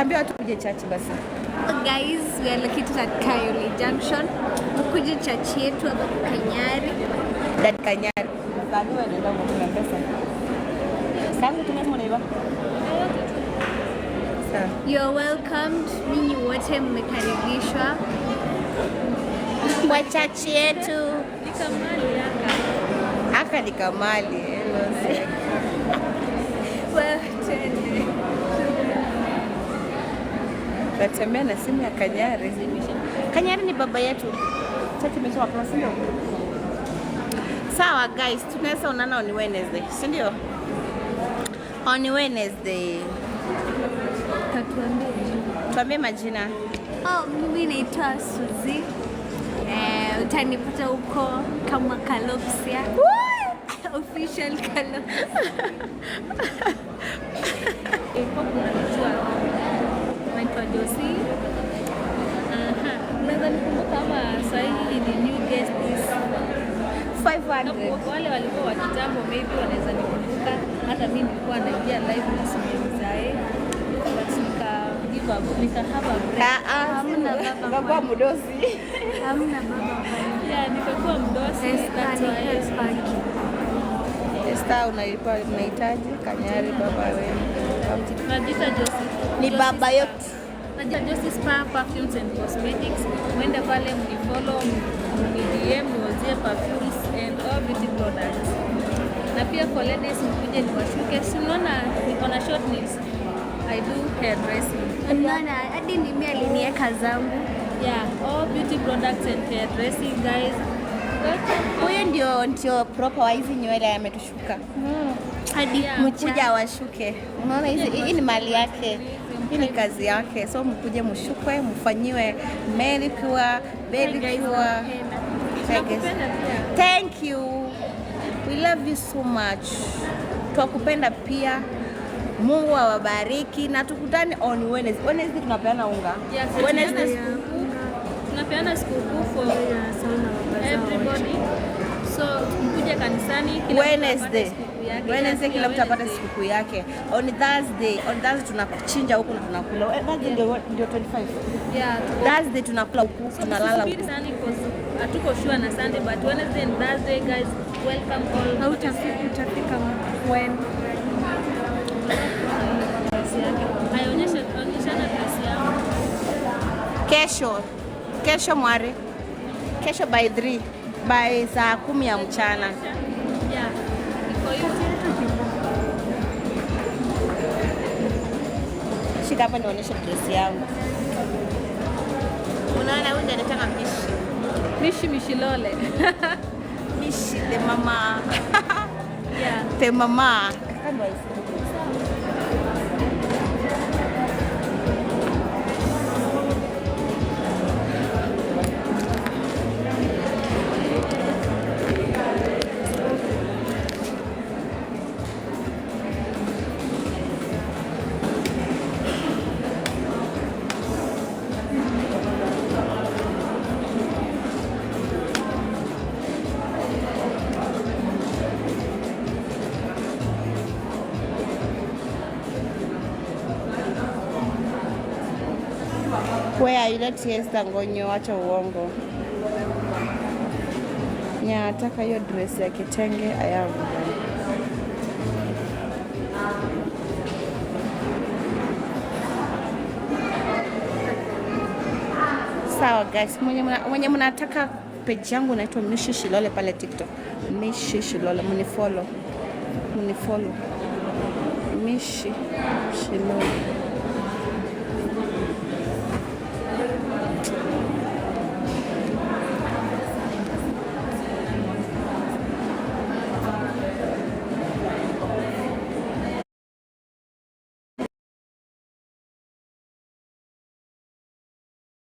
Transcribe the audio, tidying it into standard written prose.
Ambia watu kuje church basi. Guys, we are located at Kayole Junction. Mkuje church yetu hapa Kanyari. Dad Kanyari. Bado wanaenda kwa pesa. Sasa tunasema nini? You are welcomed. Ninyi wote mmekaribishwa kwa church yetu. Ni Kamali Aka ni Kamali. Natembea na simu ya Kanyari. Kanyari ni baba yetu. Chati imesema kwa sio? Sawa guys, tunaweza onana on Wednesday, si ndio? On Wednesday. Tuambie majina. Oh, mimi naitwa Suzy. Utanipata huko kama Kalopsia. Official Kalopsia. naitwa Josie. Naweza nikumbuka kama sasa hii ni new guest is 500. Wale walikuwa wa kitambo maybe wanaweza nikumbuka. Hata mimi nilikuwa naingia live na simu zae. But nikahaba break. Hamna Baba mdosi. Hamna baba. Yeah, nikakuwa mdosi. Esther unahitaji Kanyari baba wewe. Najita Josie. Ni baba yote. Najita Josie Spa Perfumes and Cosmetics. Mwende pale mnifollow, mni-DM niwazie perfumes and all beauty products. Na pia for ladies mkuje niwashuke. Si unaona niko na short nails. I do hairdressing. Unaona hadi mimi alinieka zangu. Yeah, all beauty products and hairdressing guys. Huyu ndio proper wa hizi nywele ametushuka. Hadi mkuja washuke. Unaona hii ni mali yake. Hii ni kazi yake. So mkuje mshukwe, mfanyiwe manicure, pedicure. Thank you. We love you so much. Twakupenda pia. Mungu awabariki na tukutane on Wednesday. Wednesday tunapeana unga. Yes, Wednesday tunapeana sikukuu for everybody. So mkuje kanisani kila Wednesday kila mtu apate sikukuu yake. On Thursday tunakuchinja huku na tunakula. Thursday ndio 25. Yeah. Thursday tunakula huku, tunalala huku. Hatuko sure na Sunday but Wednesday and Thursday guys, welcome all. Hautafika when Kesho mwari. Kesho by 3. By saa 10 ya mchana. Yeah. Iko hiyo. Shika hapa nionyeshe dress yangu. Unaona huyu ndiye anataka Mishilole. Mishi the mama. Yeah. The mama. Where ile Esther Ngonyo, acha uongo. Nataka hiyo dress ya kitenge ayavu. Sawa guys, mwenye mnataka page yangu inaitwa Mishi Shilole pale TikTok. Mishi Shilole, mnifollow. Mishi Shilole.